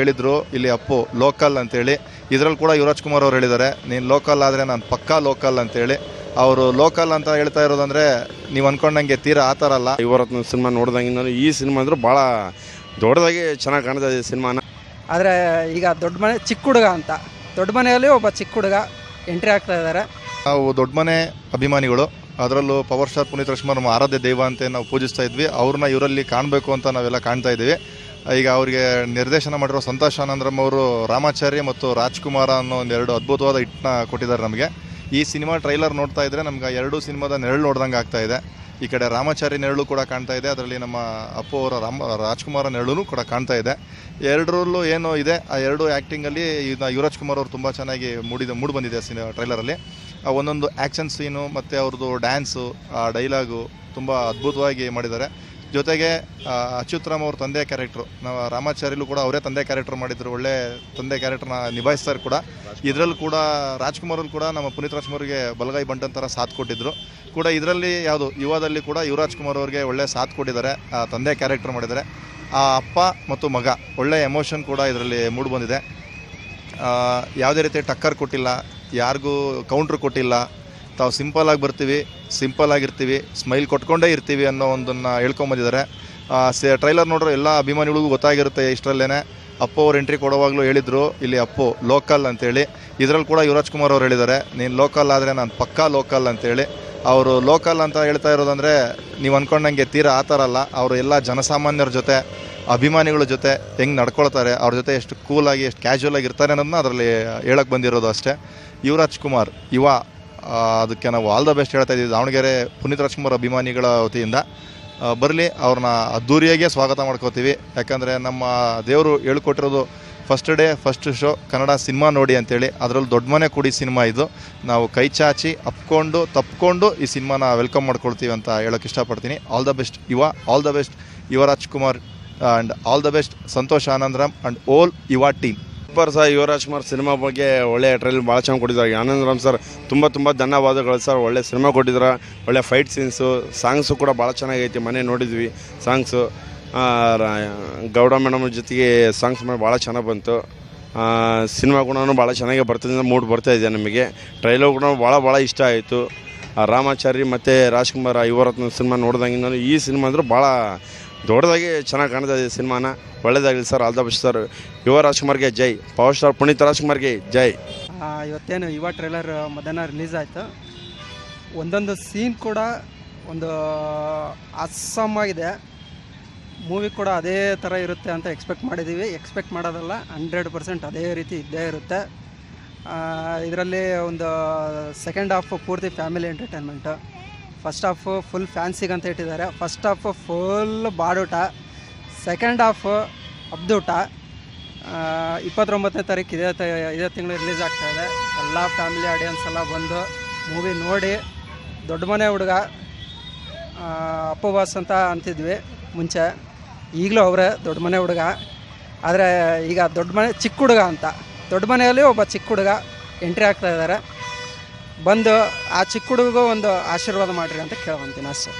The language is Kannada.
ಹೇಳಿದ್ರು ಇಲ್ಲಿ ಅಪ್ಪು ಲೋಕಲ್ ಅಂತೇಳಿ. ಇದರಲ್ಲಿ ಕೂಡ ಯುವರಾಜ್ ಕುಮಾರ್ ಅವರು ಹೇಳಿದ್ದಾರೆ, ನೀನು ಲೋಕಲ್ ಆದರೆ ನಾನು ಪಕ್ಕಾ ಲೋಕಲ್ ಅಂತೇಳಿ. ಅವರು ಲೋಕಲ್ ಅಂತ ಹೇಳ್ತಾ ಇರೋದಂದರೆ ನೀವು ಅಂದ್ಕೊಂಡಂಗೆ ತೀರಾ ಆ ಥರ ಅಲ್ಲ. ಇವರತ್ನ ಸಿನಿಮಾ ನೋಡಿದಂಗೆ ಈ ಸಿನಿಮಾ ಅಂದ್ರೆ ಭಾಳ ದೊಡ್ಡದಾಗಿ ಚೆನ್ನಾಗಿ ಕಾಣ್ತಾ ಇದೆ ಸಿನಿಮಾನ. ಆದರೆ ಈಗ ದೊಡ್ಡ ಮನೆ ಚಿಕ್ಕ ಹುಡುಗ ಅಂತ, ದೊಡ್ಡ ಮನೆಯಲ್ಲಿ ಒಬ್ಬ ಚಿಕ್ಕ ಹುಡುಗ ಎಂಟ್ರಿ ಆಗ್ತಾ ಇದ್ದಾರೆ. ನಾವು ದೊಡ್ಡ ಮನೆ ಅಭಿಮಾನಿಗಳು, ಅದರಲ್ಲೂ ಪವರ್ ಸ್ಟಾರ್ ಪುನೀತ್ ರಾಜ್ಕುಮಾರ್ ನಮ್ಮ ಆರಾಧ್ಯ ದೈವ ಅಂತ ನಾವು ಪೂಜಿಸ್ತಾ ಇದ್ವಿ. ಅವ್ರನ್ನ ಇವರಲ್ಲಿ ಕಾಣಬೇಕು ಅಂತ ನಾವೆಲ್ಲ ಕಾಣ್ತಾ ಇದ್ದೀವಿ. ಈಗ ಅವರಿಗೆ ನಿರ್ದೇಶನ ಮಾಡಿರೋ ಸಂತೋಷ್ ಆನಂದ್ರಮ್ ಅವರು ರಾಮಾಚಾರ್ಯ ಮತ್ತು ರಾಜ್ಕುಮಾರ ಅನ್ನೋ ಒಂದೆರಡು ಅದ್ಭುತವಾದ ಹಿಟ್ನ ಕೊಟ್ಟಿದ್ದಾರೆ ನಮಗೆ. ಈ ಸಿನಿಮಾ ಟ್ರೈಲರ್ ನೋಡ್ತಾ ಇದ್ದರೆ ನಮ್ಗೆ ಎರಡೂ ಸಿನಿಮಾದ ನೆರಳು ನೋಡ್ದಂಗೆ ಆಗ್ತಾ ಇದೆ. ಈ ಕಡೆ ರಾಮಾಚಾರಿ ನೆರಳು ಕೂಡ ಕಾಣ್ತಾ ಇದೆ, ಅದರಲ್ಲಿ ನಮ್ಮ ಅಪ್ಪು ಅವರ ರಾಜ್ಕುಮಾರ ನೆರಳು ಕೂಡ ಕಾಣ್ತಾ ಇದೆ. ಎರಡರಲ್ಲೂ ಏನು ಇದೆ, ಆ ಎರಡು ಆ್ಯಕ್ಟಿಂಗಲ್ಲಿ ಯುವರಾಜ್ ಕುಮಾರ್ ಅವರು ತುಂಬ ಚೆನ್ನಾಗಿ ಮೂಡಿ ಬಂದಿದೆ ಟ್ರೈಲರಲ್ಲಿ. ಒಂದೊಂದು ಆ್ಯಕ್ಷನ್ ಸೀನು ಮತ್ತು ಅವ್ರದ್ದು ಡ್ಯಾನ್ಸು, ಆ ಡೈಲಾಗು ತುಂಬ ಅದ್ಭುತವಾಗಿ ಮಾಡಿದ್ದಾರೆ. ಜೊತೆಗೆ ಅಚ್ಯುತರಾಮ್ ಅವ್ರ ತಂದೆ ಕ್ಯಾರೆಕ್ಟ್ರು, ನಾವು ರಾಮಾಚಾರ್ಯಲ್ಲೂ ಕೂಡ ಅವರೇ ತಂದೆ ಕ್ಯಾರೆಕ್ಟರ್ ಮಾಡಿದ್ರು, ಒಳ್ಳೆ ತಂದೆ ಕ್ಯಾರೆಕ್ಟರ್ನ ನಿಭಾಯಿಸ್ತಾರೆ ಕೂಡ. ಇದರಲ್ಲಿ ಕೂಡ ರಾಜ್ಕುಮಾರಲ್ಲಿ ಕೂಡ ನಮ್ಮ ಪುನೀತ್ ರಾಜ್ಕುಮಾರ್ಗೆ ಬಲಗೈ ಬಂಟನ್ ಥರ ಸಾಥ್ ಕೊಟ್ಟಿದ್ದರು ಕೂಡ. ಇದರಲ್ಲಿ ಯಾವುದು ಯುವದಲ್ಲಿ ಕೂಡ ಯುವರಾಜ್ ಕುಮಾರ್ ಅವ್ರಿಗೆ ಒಳ್ಳೆ ಸಾಥ್ ಕೊಟ್ಟಿದ್ದಾರೆ, ತಂದೆ ಕ್ಯಾರೆಕ್ಟರ್ ಮಾಡಿದ್ದಾರೆ. ಆ ಅಪ್ಪ ಮತ್ತು ಮಗ ಒಳ್ಳೆ ಎಮೋಷನ್ ಕೂಡ ಇದರಲ್ಲಿ ಮೂಡಿಬಂದಿದೆ. ಯಾವುದೇ ರೀತಿ ಟಕ್ಕರ್ ಕೊಟ್ಟಿಲ್ಲ, ಯಾರಿಗೂ ಕೌಂಟ್ರ್ ಕೊಟ್ಟಿಲ್ಲ. ತಾವು ಸಿಂಪಲ್ಲಾಗಿ ಬರ್ತೀವಿ, ಸಿಂಪಲ್ಲಾಗಿರ್ತೀವಿ, ಸ್ಮೈಲ್ ಕೊಟ್ಕೊಂಡೇ ಇರ್ತೀವಿ ಅನ್ನೋ ಒಂದನ್ನು ಹೇಳ್ಕೊಂಬಂದಿದ್ದಾರೆ. ಟ್ರೈಲರ್ ನೋಡ್ರೆ ಎಲ್ಲ ಅಭಿಮಾನಿಗಳಿಗೂ ಗೊತ್ತಾಗಿರುತ್ತೆ. ಇಷ್ಟರಲ್ಲೇ ಅಪ್ಪು ಅವ್ರು ಎಂಟ್ರಿ ಕೊಡುವಾಗಲೂ ಹೇಳಿದರು ಇಲ್ಲಿ ಅಪ್ಪು ಲೋಕಲ್ ಅಂತೇಳಿ. ಇದರಲ್ಲಿ ಕೂಡ ಯುವರಾಜ್ ಕುಮಾರ್ ಅವರು ಹೇಳಿದ್ದಾರೆ, ನೀನು ಲೋಕಲ್ ಆದರೆ ನಾನು ಪಕ್ಕಾ ಲೋಕಲ್ ಅಂತೇಳಿ. ಅವರು ಲೋಕಲ್ ಅಂತ ಹೇಳ್ತಾ ಇರೋದಂದರೆ ನೀವು ಅಂದ್ಕೊಂಡಂಗೆ ತೀರಾ ಆ ಥರ ಅಲ್ಲ. ಅವರು ಎಲ್ಲ ಜನಸಾಮಾನ್ಯರ ಜೊತೆ, ಅಭಿಮಾನಿಗಳ ಜೊತೆ ಹೆಂಗೆ ನಡ್ಕೊಳ್ತಾರೆ, ಅವ್ರ ಜೊತೆ ಎಷ್ಟು ಕೂಲಾಗಿ ಎಷ್ಟು ಕ್ಯಾಶುವಲಾಗಿ ಇರ್ತಾರೆ ಅನ್ನೋದನ್ನ ಅದರಲ್ಲಿ ಹೇಳಕ್ಕೆ ಬಂದಿರೋದು ಅಷ್ಟೇ. ಯುವರಾಜ್ ಕುಮಾರ್ ಅದಕ್ಕೆ ನಾವು ಆಲ್ ದ ಬೆಸ್ಟ್ ಹೇಳ್ತಾ ಇದ್ದೀವಿ ದಾವಣಗೆರೆ ಪುನೀತ್ ರಾಜ್ಕುಮಾರ್ ಅಭಿಮಾನಿಗಳ ವತಿಯಿಂದ. ಬರಲಿ, ಅವ್ರನ್ನ ಅದ್ದೂರಿಯಾಗೆ ಸ್ವಾಗತ ಮಾಡ್ಕೋತೀವಿ. ಯಾಕಂದರೆ ನಮ್ಮ ದೇವರು ಹೇಳ್ಕೊಟ್ಟಿರೋದು first day first show Kannada cinema ನೋಡಿ ಅಂತೇಳಿ. ಅದರಲ್ಲಿ ದೊಡ್ಡ ಮನೆ ಕೂಡಿ ಸಿನಿಮಾ ಇದು. ನಾವು ಕೈ ಚಾಚಿ ತಪ್ಪಿಕೊಂಡು ಈ ಸಿನಿಮಾನ ವೆಲ್ಕಮ್ ಮಾಡ್ಕೊಳ್ತೀವಿ ಅಂತ ಹೇಳೋಕ್ಕೆ ಇಷ್ಟಪಡ್ತೀನಿ. All the best all the best Yuvaraj Kumar and all the best Santhosh Anandram and all Yuva team. Sir Yuvaraj Kumar cinema ಬಗ್ಗೆ ಒಳ್ಳೆ ಟ್ರೈಲರ್ ಭಾಳ ಚೆನ್ನಾಗಿ ಕೊಟ್ಟಿದ್ದಾರೆ. ಆನಂದರಾಮ್ ಸರ್ ತುಂಬ ಧನ್ಯವಾದಗಳು ಸರ್. ಒಳ್ಳೆ ಸಿನಿಮಾ ಕೊಟ್ಟಿದ್ದಾರೆ, ಒಳ್ಳೆ ಫೈಟ್ ಸೀನ್ಸು, ಸಾಂಗ್ಸು ಕೂಡ ಭಾಳ ಚೆನ್ನಾಗೈತಿ. ಮನೆ ನೋಡಿದ್ವಿ ಸಾಂಗ್ಸು. ಗೌಡ ಮೇಡಮ್ ಜೊತೆಗೆ ಸಾಂಗ್ಸ್ ಮಾಡಿ ಭಾಳ ಚೆನ್ನಾಗಿ ಬಂತು. ಸಿನಿಮಾ ಕೂಡ ಭಾಳ ಚೆನ್ನಾಗಿ ಬರ್ತದೆ, ಮೂಡ್ ಬರ್ತಾಯಿದೆ ನಮಗೆ. ಟ್ರೈಲರ್ ಕೂಡ ಭಾಳ ಇಷ್ಟ ಆಯಿತು. ರಾಮಾಚಾರಿ ಮತ್ತು ರಾಜ್ಕುಮಾರ್ ಯುವರತ್ನ ಸಿನಿಮಾ ನೋಡಿದಂಗೆ ಈ ಸಿನಿಮಾ ಅಂದ್ರೆ ಭಾಳ ದೊಡ್ಡದಾಗಿ ಚೆನ್ನಾಗಿ ಕಾಣ್ತಾ ಇದೆ ಸಿನಿಮಾನ. ಒಳ್ಳೆಯದಾಗಲಿ sir, all the best sir. ಯುವ ರಾಜ್ಕುಮಾರ್ಗೆ ಜೈ, ಪವರ್ ಸ್ಟಾರ್ ಪುನೀತ್ ರಾಜ್ಕುಮಾರ್ಗೆ ಜೈ. ಇವತ್ತೇನು ಯುವ ಟ್ರೈಲರ್ ಮಧ್ಯಾಹ್ನ ರಿಲೀಸ್ ಆಯಿತು. ಒಂದೊಂದು ಸೀನ್ ಕೂಡ ಒಂದು ಅಸ್ಸಾಮಾಗಿದೆ. ಮೂವಿ ಕೂಡ ಅದೇ ಥರ ಇರುತ್ತೆ ಅಂತ ಎಕ್ಸ್ಪೆಕ್ಟ್ ಮಾಡಿದ್ದೀವಿ. ಎಕ್ಸ್ಪೆಕ್ಟ್ ಮಾಡೋದಲ್ಲ, 100% ಅದೇ ರೀತಿ ಇದ್ದೇ ಇರುತ್ತೆ. ಇದರಲ್ಲಿ ಒಂದು ಸೆಕೆಂಡ್ ಹಾಫ್ ಪೂರ್ತಿ family entertainment. First half full ಫ್ಯಾನ್ಸಿಗೆ ಅಂತ ಇಟ್ಟಿದ್ದಾರೆ. ಫಸ್ಟ್ ಹಾಫು ಫುಲ್ ಬಾಡೂಟ, ಸೆಕೆಂಡ್ ಹಾಫ್ ಹಬ್ದೂಟ. 29ನೇ ತಾರೀಕು ಇದೇ ತಿಂಗಳು ರಿಲೀಸ್ ಆಗ್ತಾಯಿದೆ. ಎಲ್ಲ ಫ್ಯಾಮಿಲಿ ಆಡಿಯನ್ಸ್ ಎಲ್ಲ ಬಂದು ಮೂವಿ ನೋಡಿ. ದೊಡ್ಡ ಮನೆ ಹುಡುಗ ಅಪ್ಪು ಬಾಸ್ ಅಂತ ಅಂತಿದ್ವಿ ಮುಂಚೆ, ಈಗಲೂ ಅವರೇ ದೊಡ್ಡ ಮನೆ ಹುಡುಗ. ಆದರೆ ಈಗ ದೊಡ್ಡ ಮನೆ ಚಿಕ್ಕ ಹುಡುಗ ಅಂತ, ದೊಡ್ಡ ಮನೆಯಲ್ಲಿ ಒಬ್ಬ ಚಿಕ್ಕ ಹುಡುಗ ಎಂಟ್ರಿ ಆಗ್ತಾ ಇದ್ದಾರೆ. ಬಂದು ಆ ಚಿಕ್ಕ ಹುಡುಗಗೂ ಒಂದು ಆಶೀರ್ವಾದ ಮಾಡಿರಿ ಅಂತ ಕೇಳ್ಕೊತೀನಿ ಅಷ್ಟೇ.